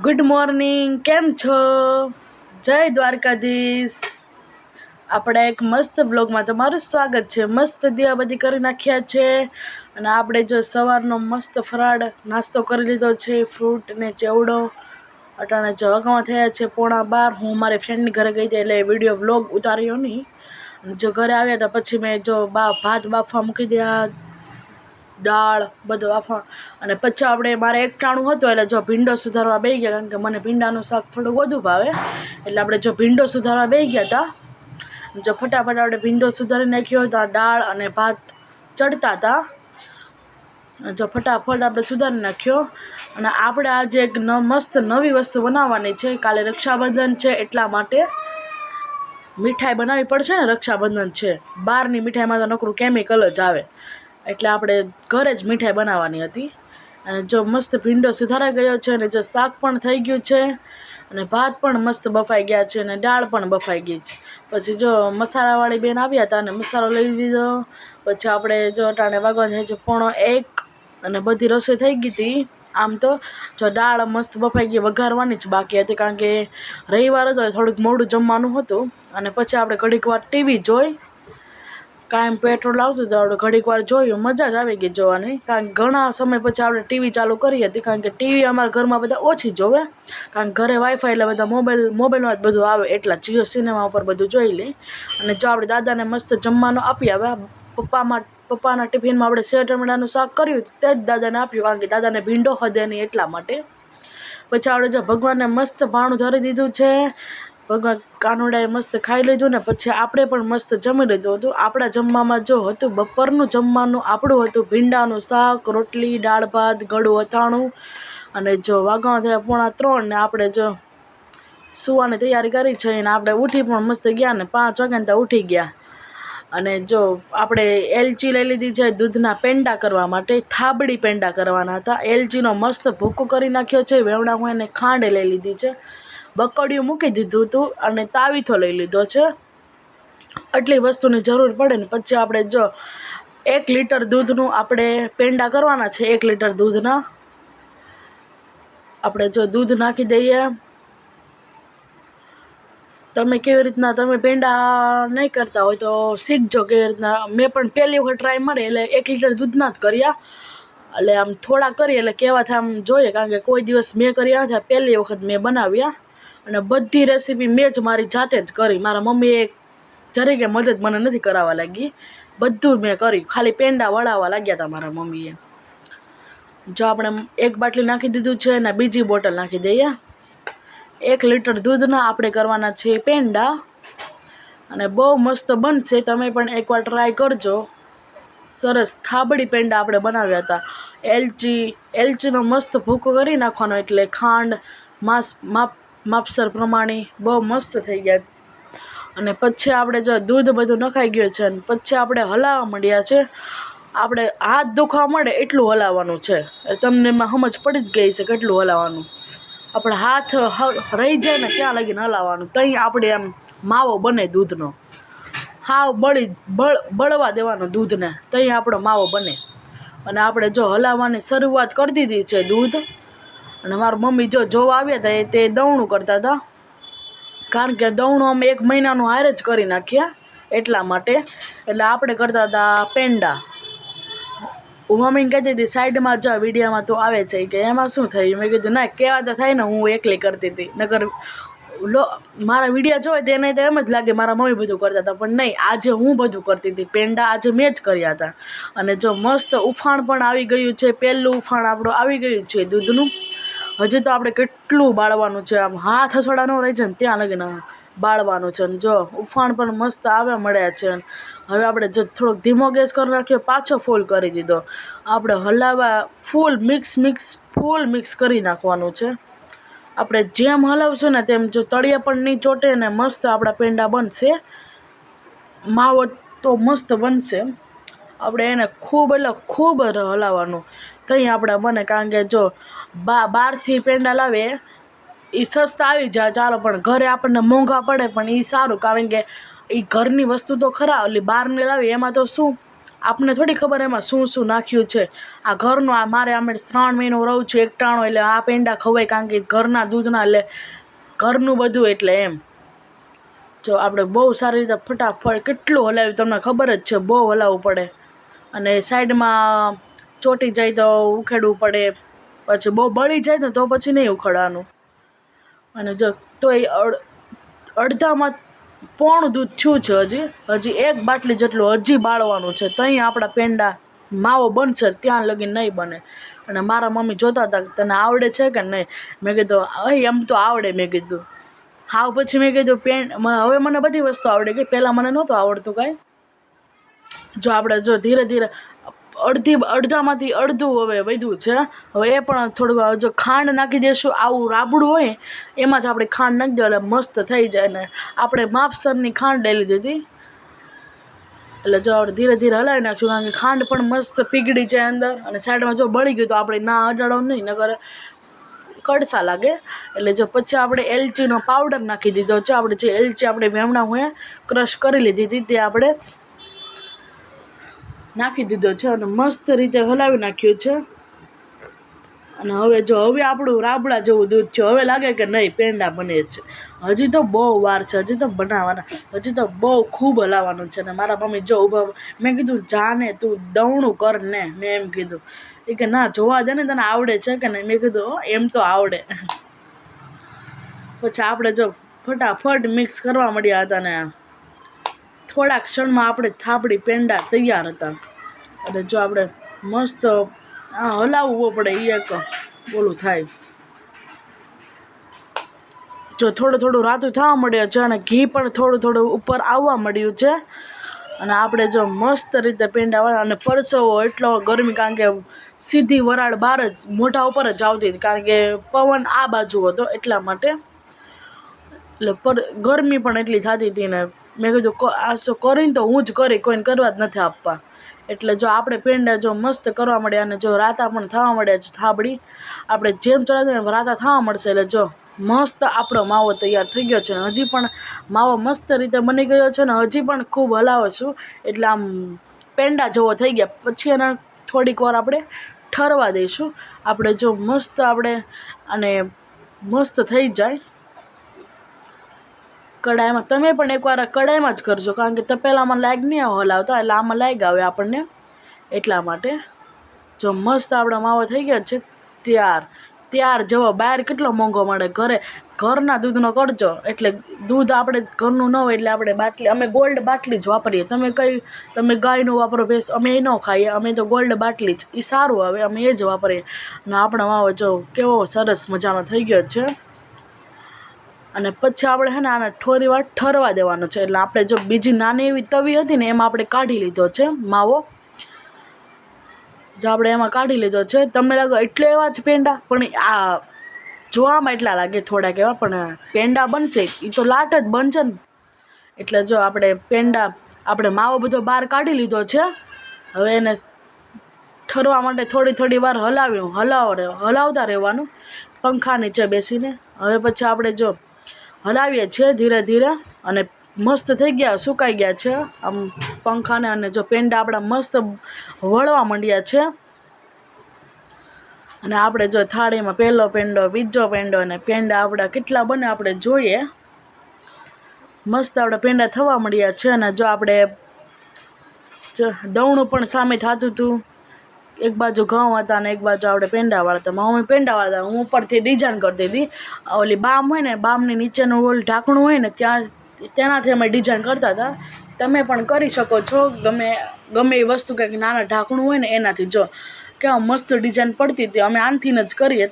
Good morning, કેમ છો? જય દ્વારકાધીશ. આપણે એક મસ્ત બ્લોગમાં તમારું સ્વાગત છે. મસ્ત દિવાબત્તી કરી નાખ્યા છે અને આપણે જો સવારનો મસ્ત ફરાળ નાસ્તો કરી લીધો છે, ફ્રૂટ ને ચેવડો. અટાણે જવાગામાં થયા છે 11:15. હું મારી ફ્રેન્ડની ઘરે ગઈ હતી એટલે વિડીયો વ્લોગ ઉતાર્યો નહીં. અને જો ઘરે આવ્યા હતા પછી મેં જો ભાત બાફવા મૂકી દીધા, દાળ બધું બાફવા, અને પછી આપણે મારે એકટાણું હતું એટલે જો ભીંડો સુધારવા બેસી ગયા, કારણ કે મને ભીંડાનું શાક થોડું વધુ ભાવે, એટલે આપણે જો ભીંડો સુધારવા બેસી ગયા હતા. જો ફટાફટ આપણે ભીંડો સુધારી નાખ્યો હતા, દાળ અને ભાત ચડતા હતા, જો ફટાફટ આપણે સુધારી નાખ્યો. અને આપણે આજે એક મસ્ત નવી વસ્તુ બનાવવાની છે. કાલે રક્ષાબંધન છે એટલા માટે મીઠાઈ બનાવવી પડશે ને. રક્ષાબંધન છે, બહારની મીઠાઈમાં તો નકરું કેમિકલ જ આવે, એટલે આપણે ઘરે જ મીઠાઈ બનાવવાની હતી. અને જો મસ્ત ભીંડો સુધારાઈ ગયો છે, અને જો શાક પણ થઈ ગયું છે, અને ભાત પણ મસ્ત બફાઈ ગયા છે, અને દાળ પણ બફાઈ ગઈ છે. પછી જો મસાલાવાળી બેન આવ્યા હતા અને મસાલો લઈ લીધો. પછી આપણે જો અટાણે વાગવા જાય છે 1:45, અને બધી રસોઈ થઈ ગઈ હતી. આમ તો જો દાળ મસ્ત બફાઈ ગઈ, વઘારવાની જ બાકી હતી, કારણ કે રવિવાર હતો થોડુંક મોડું જમવાનું હતું. અને પછી આપણે ઘડીક વાર ટીવી જોઈ, કાયમ પેટ્રોલ આવતું હતું, આપણે ઘડીક વાર જોયું, મજા જ આવી ગઈ જોવાની. કારણ કે ઘણા સમય પછી આપણે ટીવી ચાલુ કરી હતી, કારણ કે ટીવી અમારા ઘરમાં બધા ઓછી જોવે, કારણ કે ઘરે વાઈફાઈ એટલે બધા મોબાઈલમાં જ બધું આવે, એટલા જીઓ સિનેમા ઉપર બધું જોઈ લે. અને જો આપણે દાદાને મસ્ત જમવાનું આપી આવ્યા. પપ્પાના ટિફિનમાં આપણે સેવ ટમેટાનું શાક કર્યું તે જ દાદાને આપ્યું, કારણ કે દાદાને ભીંડો હદે નહીં એટલા માટે. પછી આપણે જો ભગવાનને મસ્ત ભાણું ધરી દીધું છે, ભગવાન કાનુડાએ મસ્ત ખાઈ લીધું ને પછી આપણે પણ મસ્ત જમી લીધું હતું. આપણા જમવામાં જો હતું બપોરનું જમવાનું આપણું હતું ભીંડાનું શાક, રોટલી, દાળ ભાત, ગળું અથાણું. અને જો વાગવા થયા 3:45 ને આપણે જો સુવાની તૈયારી કરી છે, અને આપણે ઉઠી પણ મસ્ત ગયા ને 5 વાગ્યા ત્યાં ઉઠી ગયા. અને જો આપણે એલચી લઈ લીધી છે દૂધના પેંડા કરવા માટે, થાબડી પેંડા કરવાના હતા. એલચીનો મસ્ત ભૂકો કરી નાખ્યો છે, વેવડા હું એને ખાંડ લઈ લીધી છે, બકડિયું મૂકી દીધું હતું, અને તાવીથો લઈ લીધો છે. આટલી વસ્તુની જરૂર પડે ને. પછી આપણે જો 1 લીટર દૂધનું આપણે પેંડા કરવાના છે. 1 લીટર દૂધના આપણે જો દૂધ નાખી દઈએ. તમે કેવી રીતના તમે પેંડા નહીં કરતા હોય તો શીખજો કેવી રીતના. મેં પણ પહેલી વખત ટ્રાય મારી એટલે 1 લીટર દૂધના જ કર્યા, એટલે આમ થોડા કરીએ એટલે કેવા થાય આમ જોઈએ, કારણ કે કોઈ દિવસ મેં કર્યા નથી, પહેલી વખત મેં બનાવ્યા. અને બધી રેસીપી મેં જ મારી જાતે જ કરી, મારા મમ્મીએ જરીકે મદદ મને નથી કરાવવા લાગી, બધું મેં કર્યું, ખાલી પેંડા વળાવવા લાગ્યા હતા મારા મમ્મીએ. જો આપણે 1 બાટલી નાખી દીધું છે, અને બીજી બોટલ નાખી દઈએ. 1 લીટર દૂધના આપણે કરવાના છે પેંડા, અને બહુ મસ્ત બનશે. તમે પણ એકવાર ટ્રાય કરજો. સરસ થાબડી પેંડા આપણે બનાવ્યા હતા. એલચીનો મસ્ત ભૂકો કરી નાખવાનો, એટલે ખાંડ માપસર પ્રમાણે બહુ મસ્ત થઈ ગયા. અને પછી આપણે જો દૂધ બધું નખાઈ ગયું છે, અને પછી આપણે હલાવવા માંડ્યા છે. આપણે હાથ દુખવા મળે એટલું હલાવવાનું છે, તમને એમાં સમજ પડી જ ગઈ છે કેટલું હલાવવાનું. આપણે હાથ રહી જાય ને ત્યાં લગીને હલાવવાનું, ત્યાં આપણે આમ માવો બને દૂધનો. હાવ બળવા દેવાનો દૂધને, ત્યાં આપણો માવો બને. અને આપણે જો હલાવવાની શરૂઆત કરી દીધી છે દૂધ. અને મારી મમ્મી જો જોવા આવ્યા હતા તે દવણું કરતા હતા, કારણ કે દવણું અમે 1 મહિનાનું હારે જ કરી નાખ્યા એટલા માટે. એટલે આપણે કરતા હતા પેંડા. હું મમ્મીને કહેતી હતી સાઈડમાં જો વિડીયોમાં તો આવે છે કે એમાં શું થયું. મેં કીધું ના, કહેવા તો થાય ને, હું એકલી કરતી હતી, નકર મારા વિડીયો જોવે તેને તો એમ જ લાગે મારા મમ્મી બધું કરતા હતા, પણ નહીં, આજે હું બધું કરતી હતી. પેંડા આજે મેં જ કર્યા હતા. અને જો મસ્ત ઉફાણ પણ આવી ગયું છે, પહેલું ઉફાણ આપણું આવી ગયું છે દૂધનું. હજી તો આપણે કેટલું બાળવાનું છે, આમ હાથ હસોડા ન રહી જાય ને ત્યાં લગીને બાળવાનું છે. અને જો ઉફાણ પણ મસ્ત આવવા મળ્યા છે. હવે આપણે જો થોડોક ધીમો ગેસ કરી નાખ્યો, પાછો ફૂલ કરી દીધો. આપણે હલાવવા ફૂલ મિક્સ કરી નાખવાનું છે. આપણે જેમ હલાવશું ને તેમ જો તળિયા પણ નહીં ચોટે ને મસ્ત આપણા પેંડા બનશે. માવો તો મસ્ત બનશે. આપણે એને ખૂબ હલાવવાનું, ત્યાં આપણે બને. કારણ કે જો બહારથી પેંડા લાવે એ સસ્તા આવી જાય ચાલો, પણ ઘરે આપણને મોંઘા પડે, પણ એ સારું, કારણ કે એ ઘરની વસ્તુ તો ખરા. ઓલી બહારને લાવી એમાં તો શું આપને થોડી ખબર એમાં શું શું નાખ્યું છે. આ ઘરનું આ મારે અમે 3 મહિનો રહું છું એકટાણો, એટલે આ પેંડા ખવાય, કારણ કે ઘરના દૂધના, એટલે ઘરનું બધું, એટલે એમ. જો આપણે બહુ સારી રીતે ફટાફટ કેટલું હલાવ્યું તમને ખબર જ છે, બહુ હલાવવું પડે. અને સાઈડમાં ચોટી જાય તો ઉખેડવું પડે, પછી બહુ બળી જાય ને તો પછી નહીં ઉખેડવાનું. અને જો તોય અડધામાં પોણું દૂધ થયું છે, હજી 1 બાટલી જેટલું હજી બાળવાનું છે. તો અહીં આપણા પેંડા માવો બનશે, ત્યાં લગીને નહીં બને. અને મારા મમ્મી જોતા હતા તને આવડે છે કે નહીં. મેં કીધું એમ તો આવડે. મેં કીધું હાવ. પછી મેં કીધું હવે મને બધી વસ્તુ આવડે ગઈ, પહેલાં મને નહોતું આવડતું કાંઈ. જો આપણે જો ધીરે ધીરે અડધામાંથી અડધું હવે વધ્યું છે. હવે એ પણ થોડુંક જો ખાંડ નાખી દઈશું, આવું રાબડું હોય એમાં જ આપણે ખાંડ નાખી દઈએ એટલે મસ્ત થઈ જાય. ને આપણે માપસરની ખાંડ લઈ લીધી હતી, એટલે જો આપણે ધીરે ધીરે હલાવી નાખશું, કારણ કે ખાંડ પણ મસ્ત પીગળી જાય અંદર. અને સાઈડમાં જો બળી ગયું તો આપણે ના અડાડો નહીં, નકર કડસા લાગે. એટલે જો પછી આપણે એલચીનો પાવડર નાખી દીધો છે. આપણે જે એલચી આપણે વેમણા હોય ક્રશ કરી લીધી હતી તે આપણે નાખી દીધો છે અને મસ્ત રીતે હલાવી નાખ્યું છે. અને હવે આપણું રાબડા જેવું દૂધ થયું. હવે લાગે કે નહીં પેંડા બને છે. હજી તો બહુ વાર છે, હજી તો બનાવવાના, હજી તો બહુ ખૂબ હલાવવાનું છે. ને મારા મમ્મી જો ઊભા. મેં કીધું જાને તું દવણું કર ને, મેં એમ કીધું. એ કે ના જોવા દે ને, તને આવડે છે કે નહીં. મેં કીધું એમ તો આવડે. પછી આપણે જો ફટાફટ મિક્સ કરવા મળ્યા હતા ને થોડાક ક્ષણમાં આપણે થાબડી પેંડા તૈયાર હતા. અને જો આપણે મસ્ત હલાવવું પડે, એ એક બોલું થાય. જો થોડું થોડું રાતું થવા મળ્યું છે અને ઘી પણ થોડું થોડું ઉપર આવવા મળ્યું છે. અને આપણે જો મસ્ત રીતે પેંડા વાળા, અને પરસેવો એટલો ગરમી, કારણ કે સીધી વરાળ બહાર જ મોઢા ઉપર જ આવતી હતી, કારણ કે પવન આ બાજુ હતો એટલા માટે. એટલે ગરમી પણ એટલી થતી હતી ને મેં કીધું આ શું કરીને તો હું જ કરી, કોઈને કરવા જ નથી આપવા. એટલે જો આપણે પેંડા જો મસ્ત કરવા મળ્યા, અને જો રાતા પણ થવા મળ્યા છે. થાબડી આપણે જેમ ચડાવીએ રાતા થવા મળશે. એટલે જો મસ્ત આપણો માવો તૈયાર થઈ ગયો છે. હજી પણ માવો મસ્ત રીતે બની ગયો છે ને હજી પણ ખૂબ હલાવો છું, એટલે આમ પેંડા જેવો થઈ ગયા. પછી એને થોડીક વાર આપણે ઠરવા દઈશું. આપણે જો મસ્ત આપણે અને મસ્ત થઈ જાય કડાઈમાં. તમે પણ એકવાર કડાઈમાં જ કરજો, કારણ કે તપેલામાં લાગ નહીં હલાવતા, એટલે આમાં લાગ આવે આપણને, એટલા માટે. જો મસ્ત આપણો માવો થઈ ગયો છે ત્યાર જેવો. બહાર કેટલો મોંઘો મળે, ઘરના દૂધનો કરજો. એટલે દૂધ આપણે ઘરનું ન હોય એટલે આપણે બાટલી, અમે ગોલ્ડ બાટલી જ વાપરીએ. તમે ગાયનું વાપરો, ભેંસ, અમે એ ન ખાઈએ, અમે તો ગોલ્ડ બાટલી જ, એ સારું આવે, અમે એ જ વાપરીએ. અને આપણો માવો જો કેવો સરસ મજાનો થઈ ગયો છે. અને પછી આપણે આને થોડી વાર ઠરવા દેવાનો છે. એટલે આપણે જો બીજી નાની એવી તવી હતી ને એમાં આપણે કાઢી લીધો છે માવો. જો આપણે એમાં કાઢી લીધો છે. તમને લાગે એટલે એવા જ પેંડા, પણ આ જોવામાં એટલા લાગે થોડાક એવા, પણ પેંડા બનશે એ તો લાટ જ બનશે ને. એટલે જો આપણે માવો બધો બહાર કાઢી લીધો છે. હવે એને ઠરવા માટે થોડી વાર હલાવતા રહેવાનું પંખા નીચે બેસીને. હવે પછી આપણે જો હલાવીએ છીએ ધીરે ધીરે, અને મસ્ત થઈ ગયા, સુકાઈ ગયા છે આમ પંખાને. અને જો પેંડા આપણા મસ્ત વળવા માંડ્યા છે. અને આપણે જો થાળીમાં પહેલો પેંડો, બીજો પેંડો, અને પેંડા આપણા કેટલા બને આપણે જોઈએ. મસ્ત આપણા પેંડા થવા મળ્યા છે. અને જો આપણે દવણું પણ સામે થતું હતું, એક બાજુ ઘઉં હતા અને એક બાજુ આપણે પેંડા વાળતા હતા. મમ્મી પેંડા વાળતા, હું ઉપરથી ડિઝાઇન કરતી હતી. ઓલી બામ હોય ને, બામની નીચેનું ઓલું ઢાંકણું હોય ને, તેનાથી અમે ડિઝાઇન કરતા હતા. તમે પણ કરી શકો છો, ગમે એ વસ્તુ, કંઈક નાના ઢાંકણું હોય ને એનાથી. જો કેવા મસ્ત ડિઝાઇન પડતી હતી. અમે આનથી જ કરીએ.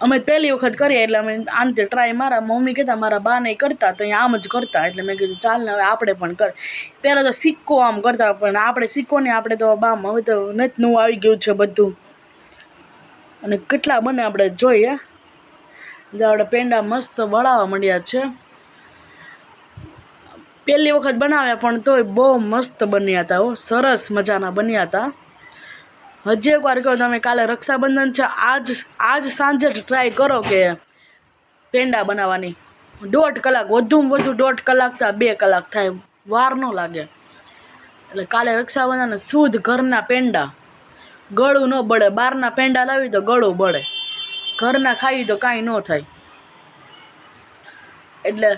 અમે પહેલી વખત કરીએ એટલે અમે આનથી ટ્રાય. મારા મમ્મી કહેતા મારા બા નહીં કરતા તો અહીંયા આમ જ કરતા. એટલે મેં કીધું ચાલ ને હવે આપણે પણ કર. પહેલાં તો સિક્કો આમ કરતા, પણ આપણે સિક્કો નહીં, આપણે તો બામ. હવે તો નથી, નવું આવી ગયું છે બધું. અને કેટલા બને આપણે જોઈએ. જો આપણે પેંડા મસ્ત વળાવવા માંડ્યા છે. પહેલી વખત બનાવ્યા પણ તોય બહુ મસ્ત બન્યા હતા, સરસ મજાના બન્યા હતા. હજી એકવાર કહો, તમે કાલે રક્ષાબંધન છે, આજ સાંજે ટ્રાય કરો કે પેંડા બનાવવાની. 1.5 કલાક, વધુમાં વધુ 1.5 કલાક થાય, 2 કલાક થાય, વાર ન લાગે. એટલે કાલે રક્ષાબંધન શુદ્ધ ઘરના પેંડા, ગળું ન બળે. બહારના પેંડા લાવી તો ગળું બળે, ઘરના ખાઈ તો કાંઈ ન થાય. એટલે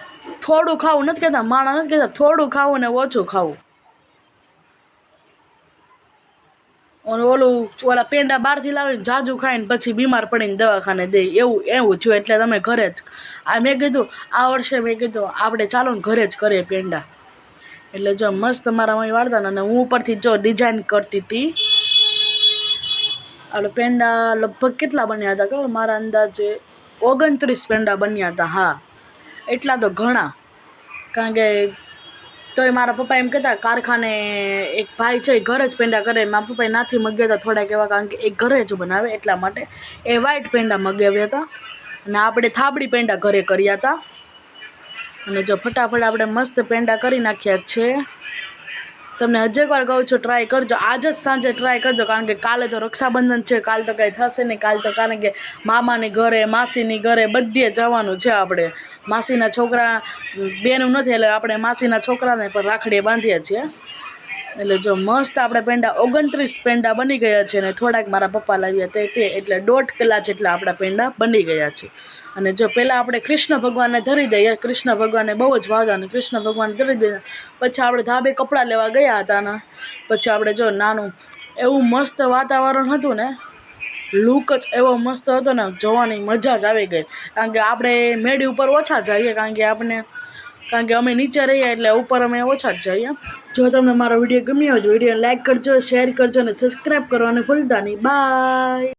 થોડું ખાવું નથી કહેતા, માણસ નથી કહેતા થોડું ખાવું ને ઓછું ખાવું. ઓલા પેંડા બહારથી લાવીને જાજુ ખાઈને પછી બીમાર પડીને દવાખાને દે, એવું થયું. એટલે તમે ઘરે જ મેં કીધું આ વર્ષે મેં કીધું આપણે ચાલો ને ઘરે જ કરીએ પેંડા. એટલે જો મસ્ત મારા મમ્મી વાળતા ને હું ઉપરથી જો ડિઝાઇન કરતી હતી. આપણે પેંડા લગભગ કેટલા બન્યા હતા ખબર? મારા અંદાજે 29 પેંડા બન્યા હતા. હા, એટલા તો ઘણા. કારણ કે તોય મારા પપ્પા એમ કહેતા કારખાને એક ભાઈ છે એ ઘરે જ પેંડા કરે. મારા પપ્પાએ નાથી મગાવ્યા હતા થોડાક એવા, કારણ કે એ ઘરે જ બનાવે એટલા માટે. એ વ્હાઈટ પેંડા મગાવ્યા હતા અને આપણે થાબડી પેંડા ઘરે કર્યા હતા. અને જો ફટાફટ આપણે મસ્ત પેંડા કરી નાખ્યા છે. તમને હજી એકવાર કહું છું ટ્રાય કરજો, આજ જ સાંજે ટ્રાય કરજો. કારણ કે કાલે તો રક્ષાબંધન છે, કાલ તો કંઈ થશે નહીં. કાલ તો કારણ કે મામાની ઘરે, માસીની ઘરે બધે જવાનું છે આપણે. માસીના છોકરા બેનું નથી એટલે આપણે માસીના છોકરાને પણ રાખડીએ બાંધીએ છીએ. એટલે જો મસ્ત આપણે પેંડા 29 પેંડા બની ગયા છે. અને થોડાક મારા પપ્પા લાવ્યા તે એટલે 1.5 કિલો જેટલા આપણા પેંડા બની ગયા છે. અને જો પહેલાં આપણે કૃષ્ણ ભગવાનને ધરી દઈએ, કૃષ્ણ ભગવાનને બહુ જ ભાવતા, અને કૃષ્ણ ભગવાન ધરી દઈએ. પછી આપણે ધાબે કપડાં લેવા ગયા હતા ને પછી આપણે જો નાનું એવું મસ્ત વાતાવરણ હતું ને, લુક જ એવો મસ્ત હતો ને, જોવાની મજા જ આવી ગઈ. કારણ કે આપણે મેળી ઉપર ઓછા જઈએ, કારણ કે અમે નીચે રહીએ એટલે ઉપર અમે ઓછા જ જઈએ. જો તમને મારો વિડીયો ગમ્યો હોય તો વિડીયોને લાઇક કરજો, શેર કરજો અને સબસ્ક્રાઈબ કરવાનું ભૂલતા નહીં. બાય.